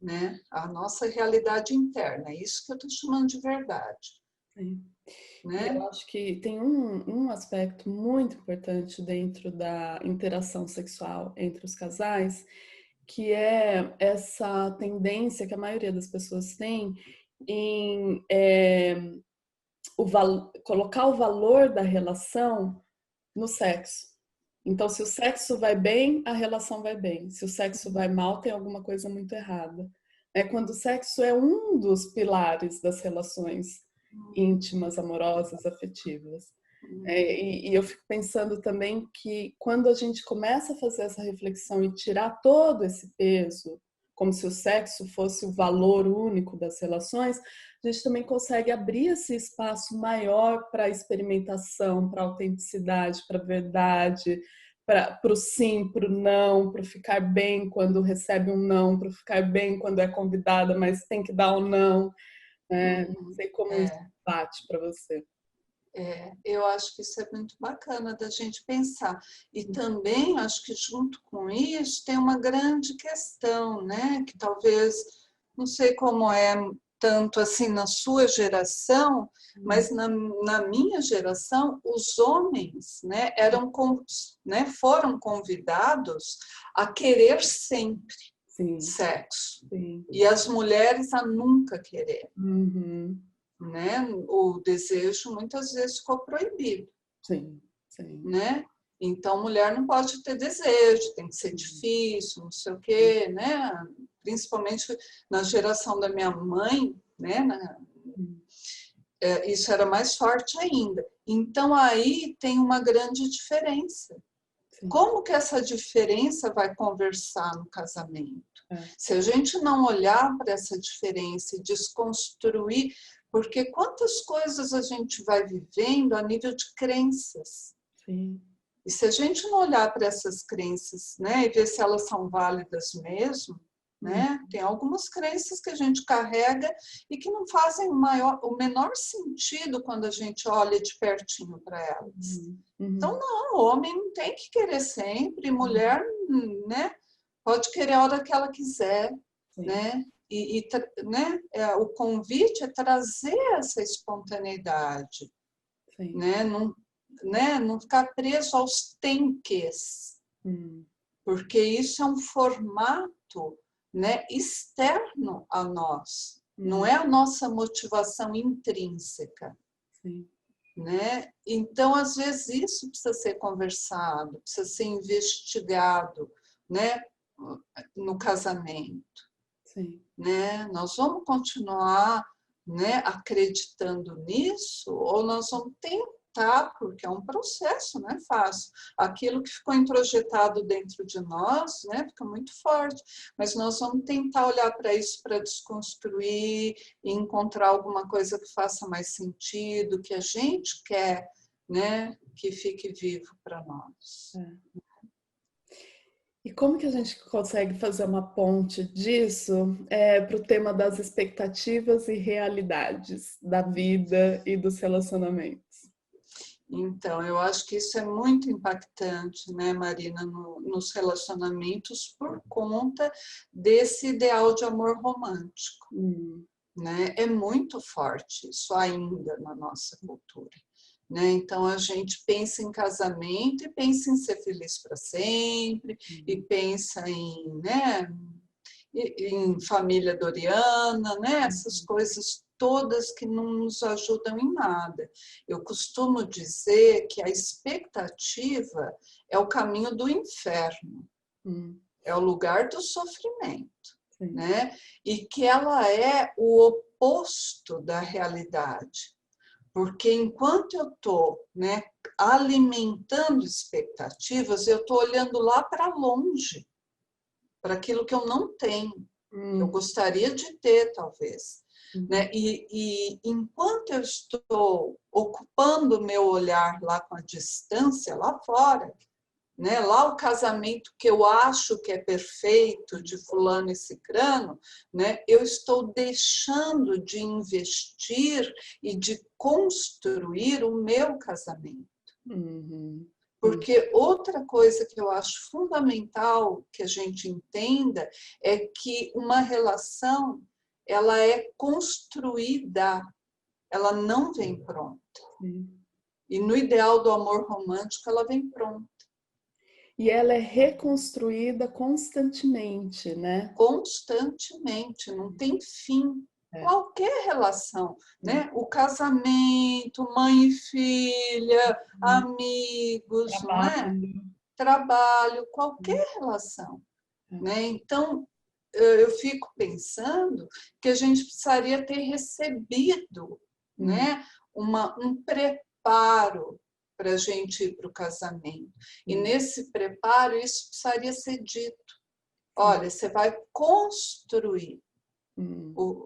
B: né, a nossa realidade interna. É isso que eu estou chamando de verdade.
A: Sim.
B: Né?
A: Eu acho que tem um aspecto muito importante dentro da interação sexual entre os casais, que é essa tendência que a maioria das pessoas tem em colocar o valor da relação no sexo. Então, se o sexo vai bem, a relação vai bem. Se o sexo vai mal, tem alguma coisa muito errada. Quando o sexo é um dos pilares das relações íntimas, amorosas, afetivas. E eu fico pensando também que quando a gente começa a fazer essa reflexão e tirar todo esse peso, como se o sexo fosse o valor único das relações, a gente também consegue abrir esse espaço maior para a experimentação, para a autenticidade, para a verdade, para o sim, para o não, para ficar bem quando recebe um não, para ficar bem quando é convidada, mas tem que dar um não. Não sei como isso bate para você.
B: Eu acho que isso é muito bacana da gente pensar. E também acho que junto com isso tem uma grande questão, né? Que talvez, não sei como é tanto assim na sua geração, mas na minha geração, os homens, né, foram convidados a querer sempre sexo.
A: Sim.
B: E as mulheres a nunca querer.
A: Uhum.
B: Né? O desejo muitas vezes ficou proibido.
A: Sim, sim.
B: Né? Então, mulher não pode ter desejo, tem que ser difícil, não sei o quê, né? Principalmente na geração da minha mãe, né? Isso era mais forte ainda. Então, aí tem uma grande diferença.
A: Sim.
B: Como que essa diferença vai conversar no casamento? Se a gente não olhar para essa diferença e desconstruir, porque quantas coisas a gente vai vivendo a nível de crenças.
A: Sim.
B: E se a gente não olhar para essas crenças, né, e ver se elas são válidas mesmo, né, tem algumas crenças que a gente carrega e que não fazem o menor sentido quando a gente olha de pertinho para elas. Então, não, o homem não tem que querer sempre, mulher, né, pode querer a hora que ela quiser, né? Né? O convite é trazer essa espontaneidade, né? Não ficar preso aos tenques, porque isso é um formato, né, externo a nós, não é a nossa motivação intrínseca. Né? Então, às vezes, isso precisa ser conversado, precisa ser investigado, né, no casamento. Né? Nós vamos continuar, né, acreditando nisso ou nós vamos tentar, porque é um processo, não é fácil. Aquilo que ficou introjetado dentro de nós, né, fica muito forte, mas nós vamos tentar olhar para isso para desconstruir e encontrar alguma coisa que faça mais sentido, que a gente quer, né, que fique vivo para nós.
A: E como que a gente consegue fazer uma ponte disso para o tema das expectativas e realidades da vida e dos relacionamentos?
B: Então, eu acho que isso é muito impactante, né, Marina, nos relacionamentos por conta desse ideal de amor romântico. Né? É muito forte isso ainda na nossa cultura. né? Então a gente pensa em casamento e pensa em ser feliz para sempre, e pensa em, né, em família doriana, né? Essas coisas todas que não nos ajudam em nada. Eu costumo dizer que a expectativa é o caminho do inferno, é o lugar do sofrimento, né? E que ela é o oposto da realidade. Porque enquanto eu estou, né, alimentando expectativas, eu estou olhando lá para longe, para aquilo que eu não tenho, que eu gostaria de ter, talvez. Né? E enquanto eu estou ocupando o meu olhar lá com a distância, lá fora, né? Lá o casamento que eu acho que é perfeito, de fulano e cicrano, né? Eu estou deixando de investir e de construir o meu casamento. Porque outra coisa que eu acho fundamental que a gente entenda é que uma relação, ela é construída, ela não vem pronta. E no ideal do amor romântico, ela vem pronta.
A: E ela é reconstruída constantemente, né?
B: Constantemente, não tem fim. Qualquer relação, né? O casamento, mãe e filha, amigos, não é? Trabalho, qualquer relação, né? Então, eu fico pensando que a gente precisaria ter recebido, né? Um preparo para a gente ir para o casamento. E nesse preparo, isso precisaria ser dito. Olha, você vai construir.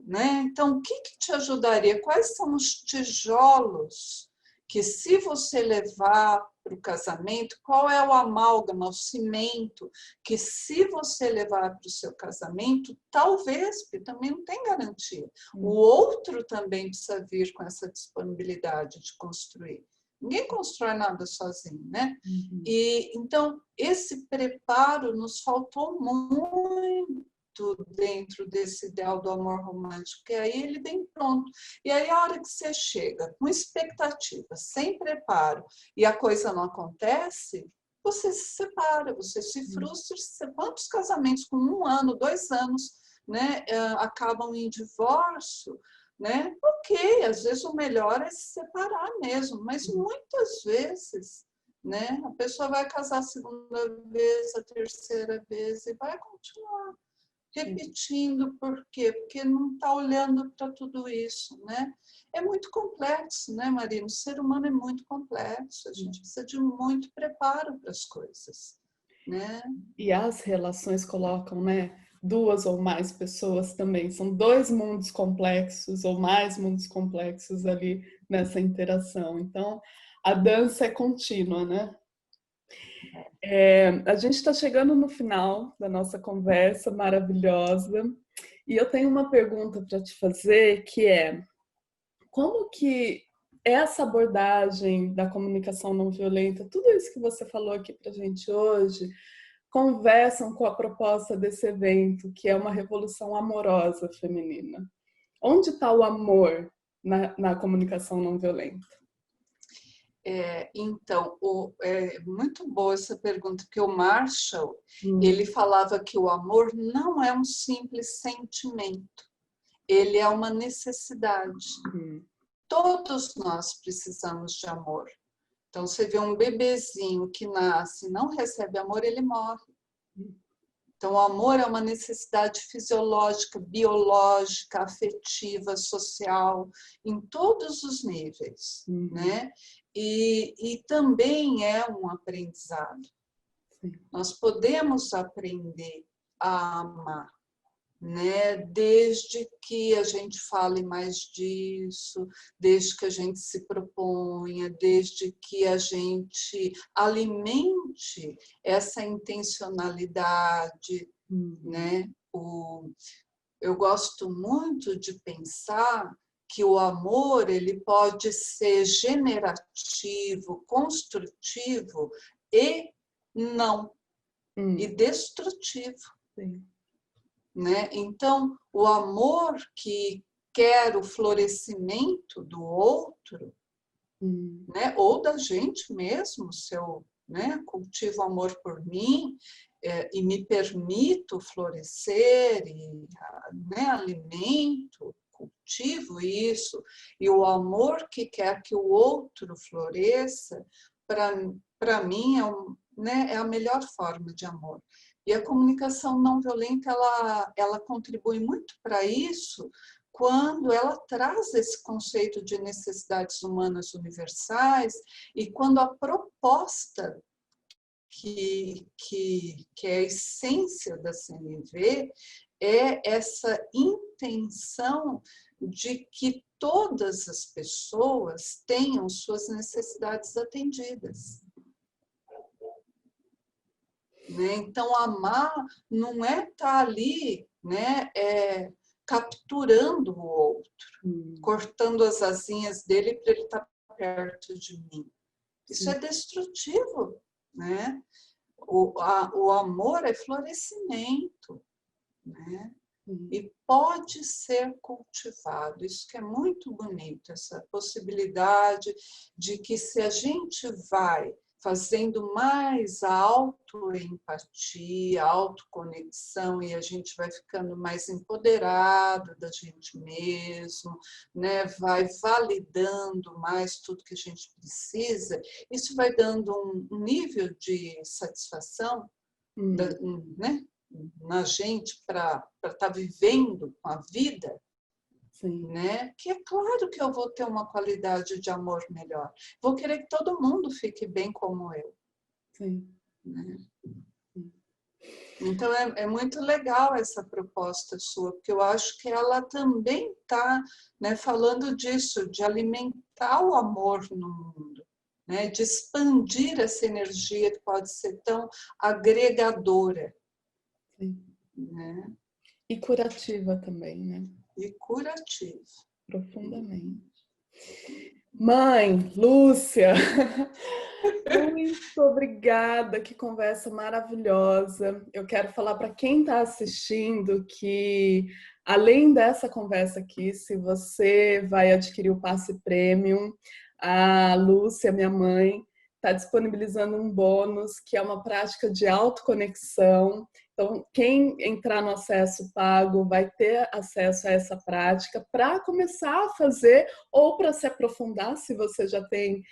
B: Né? Então, o que te ajudaria? Quais são os tijolos que, se você levar para o casamento, qual é o amálgama, o cimento, que se você levar para o seu casamento, talvez, porque também não tem garantia, o outro também precisa vir com essa disponibilidade de construir. Ninguém constrói nada sozinho, né? E então esse preparo nos faltou muito dentro desse ideal do amor romântico, que aí ele vem pronto. E aí a hora que você chega com expectativa, sem preparo, e a coisa não acontece, você se separa, você se frustra. Quantos casamentos com 1 ano, 2 anos, né, acabam em divórcio? Né? Ok, às vezes o melhor é se separar mesmo, mas muitas vezes, né, a pessoa vai casar a segunda vez, a terceira vez e vai continuar repetindo. Por quê? Porque não está olhando para tudo isso, né? É muito complexo, né, Marina? O ser humano é muito complexo, a gente precisa de muito preparo para as coisas, né?
A: E as relações colocam, né, 2 ou mais pessoas também. São 2 mundos complexos ou mais mundos complexos ali nessa interação. Então, a dança é contínua, né? A gente está chegando no final da nossa conversa maravilhosa e eu tenho uma pergunta para te fazer, que é: como que essa abordagem da comunicação não violenta, tudo isso que você falou aqui para a gente hoje, conversam com a proposta desse evento, que é uma revolução amorosa feminina? Onde está o amor na comunicação não violenta?
B: Então, é muito boa essa pergunta, porque o Marshall, ele falava que o amor não é um simples sentimento, ele é uma necessidade. Todos nós precisamos de amor. Então, você vê um bebezinho que nasce e não recebe amor, ele morre. Então, o amor é uma necessidade fisiológica, biológica, afetiva, social, em todos os níveis, né? E também é um aprendizado. Nós podemos aprender a amar, né? Desde que a gente fale mais disso, desde que a gente se proponha, desde que a gente alimente essa intencionalidade, né? Eu gosto muito de pensar que o amor ele pode ser generativo, construtivo e não, e destrutivo. Né? Então, o amor que quer o florescimento do outro, né? Ou da gente mesmo, se eu, né, cultivo amor por mim e me permito florescer, e, né, alimento, cultivo isso, e o amor que quer que o outro floresça, para mim né, é a melhor forma de amor. E a comunicação não violenta, ela contribui muito para isso, quando ela traz esse conceito de necessidades humanas universais e quando a proposta que é a essência da CNV é essa intenção de que todas as pessoas tenham suas necessidades atendidas. Né? Então, amar não é estar ali, né, capturando o outro, cortando as asinhas dele para ele estar perto de mim. Isso é destrutivo, né? O amor é florescimento, né? E pode ser cultivado. Isso que é muito bonito, essa possibilidade de que se a gente vai fazendo mais autoempatia, autoconexão, e a gente vai ficando mais empoderado da gente mesmo, né? Vai validando mais tudo que a gente precisa, isso vai dando um nível de satisfação, né? Na gente para estar vivendo com a vida, né? Que é claro que eu vou ter uma qualidade de amor melhor. Vou querer que todo mundo fique bem como eu. Né? Então é muito legal essa proposta sua, porque eu acho que ela também está, né, falando disso, de alimentar o amor no mundo, né? De expandir essa energia que pode ser tão agregadora. Né?
A: E curativa também, né?
B: E curativa.
A: Profundamente. Mãe, Lúcia, muito obrigada, que conversa maravilhosa. Eu quero falar para quem está assistindo que, além dessa conversa aqui, se você vai adquirir o passe premium, a Lúcia, minha mãe, está disponibilizando um bônus que é uma prática de autoconexão. Então, quem entrar no acesso pago vai ter acesso a essa prática para começar a fazer ou para se aprofundar, se você já tem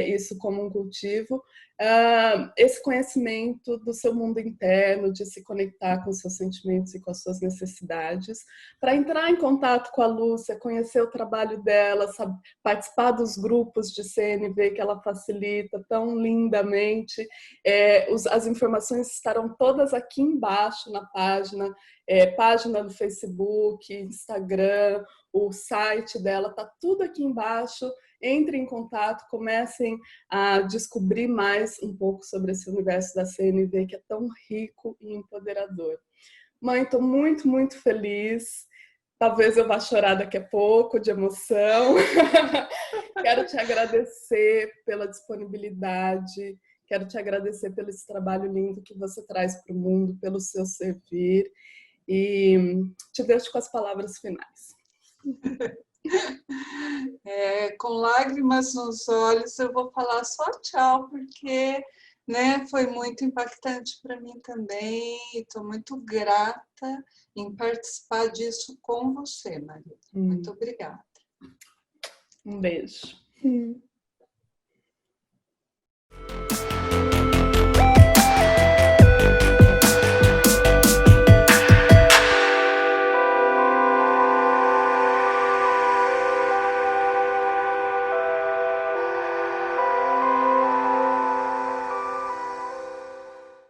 A: isso como um cultivo, esse conhecimento do seu mundo interno, de se conectar com os seus sentimentos e com as suas necessidades, para entrar em contato com a Lúcia, conhecer o trabalho dela, sabe, participar dos grupos de CNV que ela facilita tão lindamente. As informações estarão todas aqui embaixo na página, página do Facebook, Instagram, o site dela, tá tudo aqui embaixo. Entrem em contato, comecem a descobrir mais um pouco sobre esse universo da CNV, que é tão rico e empoderador. Mãe, estou muito, muito feliz. Talvez eu vá chorar daqui a pouco, de emoção. Quero te agradecer pela disponibilidade, quero te agradecer pelo esse trabalho lindo que você traz para o mundo, pelo seu servir, e te deixo com as palavras finais.
B: Com lágrimas nos olhos, eu vou falar só tchau, porque, né, foi muito impactante para mim também. Estou muito grata em participar disso com você, Maria. Muito obrigada.
A: Um beijo.